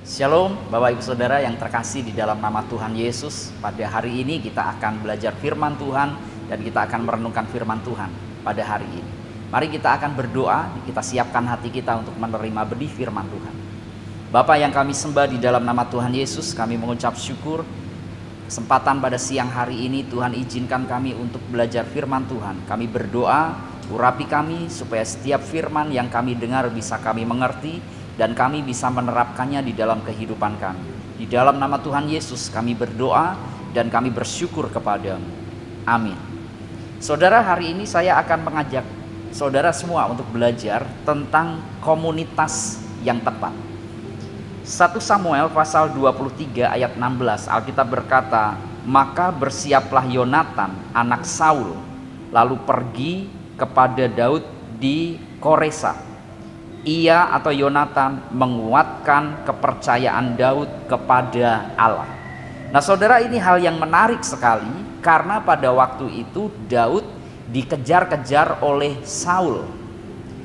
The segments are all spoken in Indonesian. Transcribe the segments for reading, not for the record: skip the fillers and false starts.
Shalom Bapak Ibu Saudara yang terkasih di dalam nama Tuhan Yesus. Pada hari ini kita akan belajar firman Tuhan dan kita akan merenungkan firman Tuhan pada hari ini. Mari kita akan berdoa, kita siapkan hati kita untuk menerima benih firman Tuhan. Bapa yang kami sembah di dalam nama Tuhan Yesus, kami mengucap syukur kesempatan pada siang hari ini. Tuhan izinkan kami untuk belajar firman Tuhan. Kami berdoa, urapi kami supaya setiap firman yang kami dengar bisa kami mengerti dan kami bisa menerapkannya di dalam kehidupan kami. Di dalam nama Tuhan Yesus kami berdoa dan kami bersyukur kepadamu. Amin. Saudara, hari ini saya akan mengajak saudara semua untuk belajar tentang komunitas yang tepat. 1 Samuel pasal 23 ayat 16, Alkitab berkata, "Maka bersiaplah Yonatan anak Saul, lalu pergi kepada Daud di Koresa. Ia atau Yonatan menguatkan kepercayaan Daud kepada Allah." Nah saudara, ini hal yang menarik sekali karena pada waktu itu Daud dikejar-kejar oleh Saul.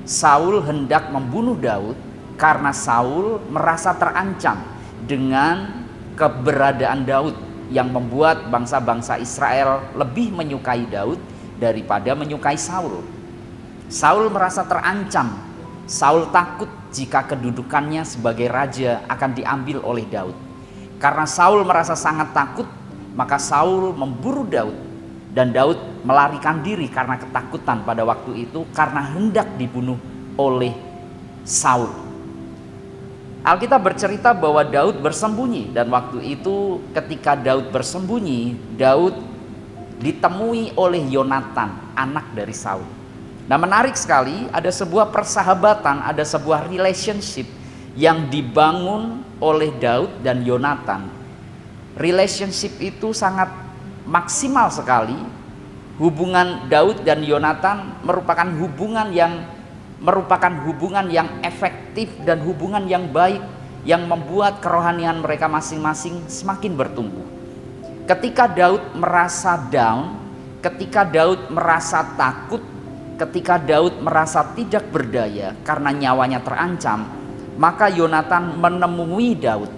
Saul hendak membunuh Daud karena Saul merasa terancam dengan keberadaan Daud yang membuat bangsa-bangsa Israel lebih menyukai Daud daripada menyukai Saul. Saul merasa terancam. Saul takut jika kedudukannya sebagai raja akan diambil oleh Daud. Karena Saul merasa sangat takut, maka Saul memburu Daud dan Daud melarikan diri karena ketakutan pada waktu itu karena hendak dibunuh oleh Saul. Alkitab bercerita bahwa Daud bersembunyi, dan waktu itu ketika Daud bersembunyi, Daud ditemui oleh Yonatan, anak dari Saul. Nah menarik sekali, ada sebuah persahabatan, ada sebuah relationship yang dibangun oleh Daud dan Yonatan. Relationship itu sangat maksimal sekali. Hubungan Daud dan Yonatan merupakan hubungan yang efektif dan hubungan yang baik, yang membuat kerohanian mereka masing-masing semakin bertumbuh. Ketika Daud merasa down, ketika Daud merasa takut, ketika Daud merasa tidak berdaya karena nyawanya terancam, maka Yonatan menemui Daud,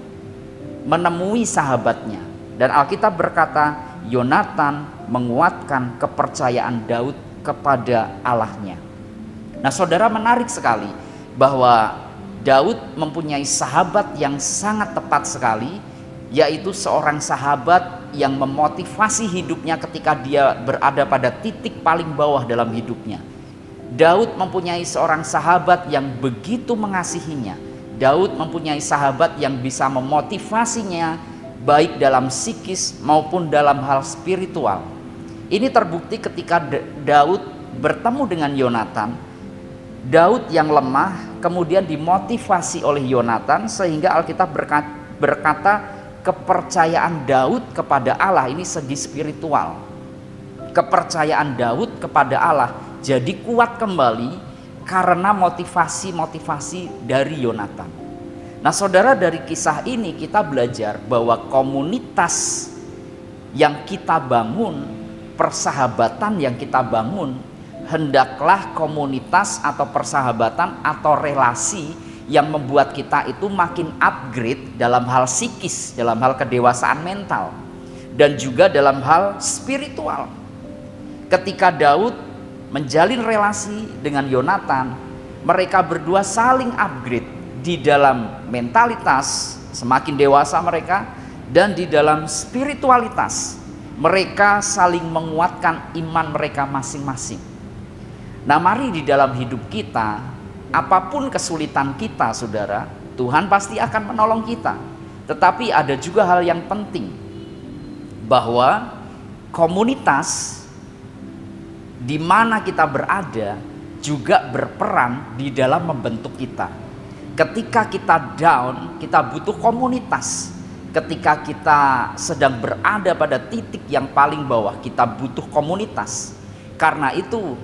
menemui sahabatnya. Dan Alkitab berkata, Yonatan menguatkan kepercayaan Daud kepada Allahnya. Nah saudara, menarik sekali bahwa Daud mempunyai sahabat yang sangat tepat sekali, yaitu seorang sahabat yang memotivasi hidupnya ketika dia berada pada titik paling bawah dalam hidupnya. Daud mempunyai seorang sahabat yang begitu mengasihinya. Daud mempunyai sahabat yang bisa memotivasinya baik dalam psikis maupun dalam hal spiritual. Ini terbukti ketika Daud bertemu dengan Yonatan. Daud yang lemah kemudian dimotivasi oleh Yonatan, sehingga Alkitab berkata kepercayaan Daud kepada Allah, ini segi spiritual. Kepercayaan Daud kepada Allah jadi kuat kembali karena motivasi dari Yonatan. Nah saudara, dari kisah ini kita belajar bahwa komunitas yang kita bangun, persahabatan yang kita bangun, hendaklah komunitas atau persahabatan atau relasi yang membuat kita itu makin upgrade dalam hal psikis, dalam hal kedewasaan mental, dan juga dalam hal spiritual. Ketika Daud menjalin relasi dengan Yonatan, mereka berdua saling upgrade di dalam mentalitas, semakin dewasa mereka, dan di dalam spiritualitas mereka saling menguatkan iman mereka masing-masing. Nah mari di dalam hidup kita, apapun kesulitan kita saudara, Tuhan pasti akan menolong kita. Tetapi ada juga hal yang penting, bahwa komunitas di mana kita berada juga berperan di dalam membentuk kita. Ketika kita down, kita butuh komunitas. Ketika kita sedang berada pada titik yang paling bawah, kita butuh komunitas. Karena itu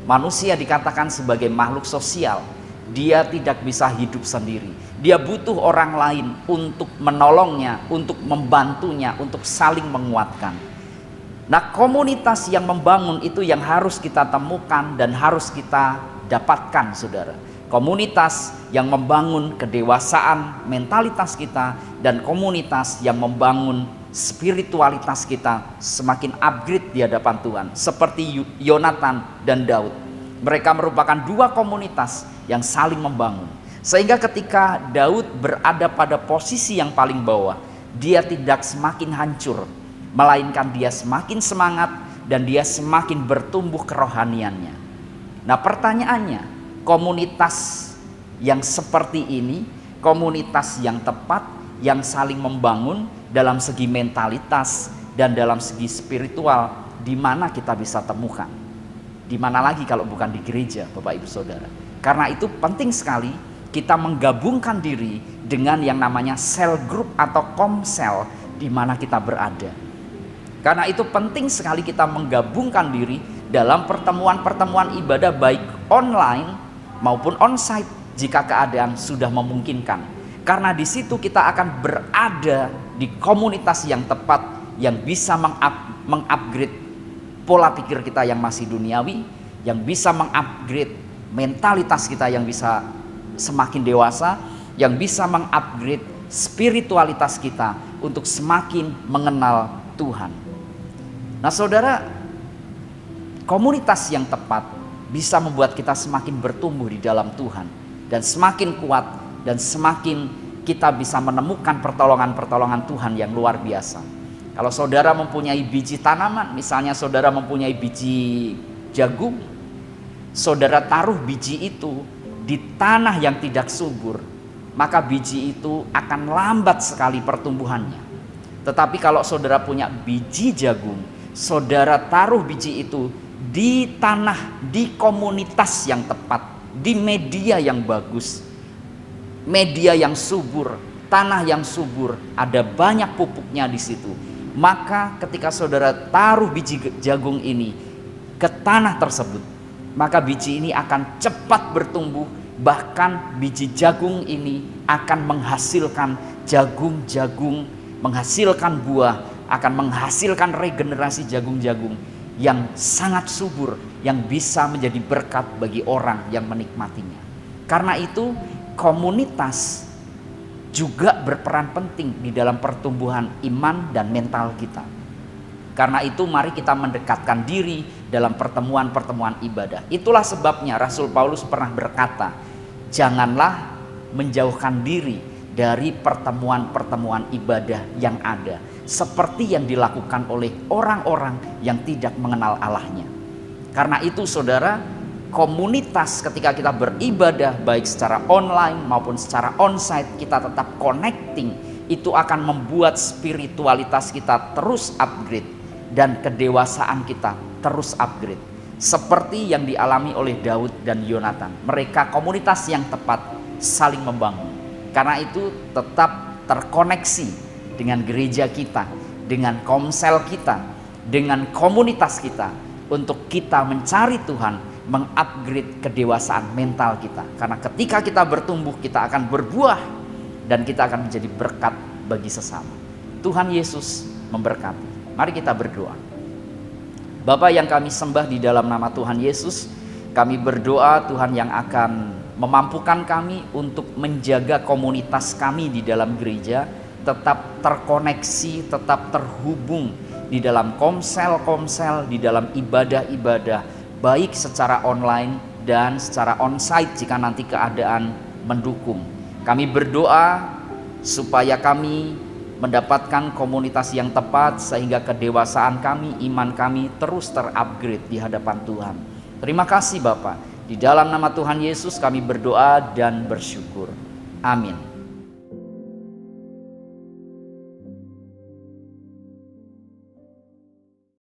manusia dikatakan sebagai makhluk sosial. Dia tidak bisa hidup sendiri. Dia butuh orang lain untuk menolongnya, untuk membantunya, untuk saling menguatkan. Nah komunitas yang membangun itu yang harus kita temukan dan harus kita dapatkan saudara. komunitas yang membangun kedewasaan mentalitas kita, dan komunitas yang membangun spiritualitas kita semakin upgrade di hadapan Tuhan, seperti Yonatan dan Daud. Mereka merupakan dua komunitas yang saling membangun, sehingga ketika Daud berada pada posisi yang paling bawah, dia tidak semakin hancur, melainkan dia semakin semangat dan dia semakin bertumbuh kerohaniannya. Nah, pertanyaannya, komunitas yang seperti ini, komunitas yang tepat, yang saling membangun dalam segi mentalitas dan dalam segi spiritual, di mana kita bisa temukan? Di mana lagi kalau bukan di gereja, Bapak Ibu Saudara? Karena itu penting sekali kita menggabungkan diri dengan yang namanya cell group atau komsel di mana kita berada. Karena itu penting sekali kita menggabungkan diri dalam pertemuan-pertemuan ibadah baik online maupun onsite jika keadaan sudah memungkinkan. Karena di situ kita akan berada di komunitas yang tepat, yang bisa mengupgrade pola pikir kita yang masih duniawi, yang bisa mengupgrade mentalitas kita yang bisa semakin dewasa, yang bisa mengupgrade spiritualitas kita untuk semakin mengenal Tuhan. Nah, saudara, komunitas yang tepat bisa membuat kita semakin bertumbuh di dalam Tuhan dan semakin kuat, dan semakin kita bisa menemukan pertolongan-pertolongan Tuhan yang luar biasa. Kalau saudara mempunyai biji tanaman, misalnya saudara mempunyai biji jagung, saudara taruh biji itu di tanah yang tidak subur, maka biji itu akan lambat sekali pertumbuhannya. Tetapi kalau saudara punya biji jagung, saudara taruh biji itu di tanah, di komunitas yang tepat, di media yang bagus, media yang subur, tanah yang subur, ada banyak pupuknya di situ. Maka ketika saudara taruh biji jagung ini ke tanah tersebut, maka biji ini akan cepat bertumbuh. Bahkan biji jagung ini akan menghasilkan jagung-jagung, menghasilkan buah, akan menghasilkan regenerasi jagung-jagung yang sangat subur, yang bisa menjadi berkat bagi orang yang menikmatinya. Karena itu komunitas juga berperan penting di dalam pertumbuhan iman dan mental kita. Karena itu mari kita mendekatkan diri dalam pertemuan-pertemuan ibadah. Itulah sebabnya Rasul Paulus pernah berkata, janganlah menjauhkan diri dari pertemuan-pertemuan ibadah yang ada, seperti yang dilakukan oleh orang-orang yang tidak mengenal Allahnya. Karena itu saudara, komunitas ketika kita beribadah baik secara online maupun secara onsite, kita tetap connecting, itu akan membuat spiritualitas kita terus upgrade dan kedewasaan kita terus upgrade, seperti yang dialami oleh Daud dan Yonatan. Mereka komunitas yang tepat, saling membangun. Karena itu tetap terkoneksi dengan gereja kita, dengan komsel kita, dengan komunitas kita, untuk kita mencari Tuhan, mengupgrade kedewasaan mental kita. Karena ketika kita bertumbuh, kita akan berbuah dan kita akan menjadi berkat bagi sesama. Tuhan Yesus memberkati. Mari kita berdoa. Bapa yang kami sembah di dalam nama Tuhan Yesus, kami berdoa Tuhan yang akan memampukan kami untuk menjaga komunitas kami di dalam gereja tetap terkoneksi, tetap terhubung di dalam komsel-komsel, di dalam ibadah-ibadah, baik secara online dan secara onsite jika nanti keadaan mendukung. Kami berdoa supaya kami mendapatkan komunitas yang tepat, sehingga kedewasaan kami, iman kami terus terupgrade di hadapan Tuhan. Terima kasih Bapak. Di dalam nama Tuhan Yesus kami berdoa dan bersyukur. Amin.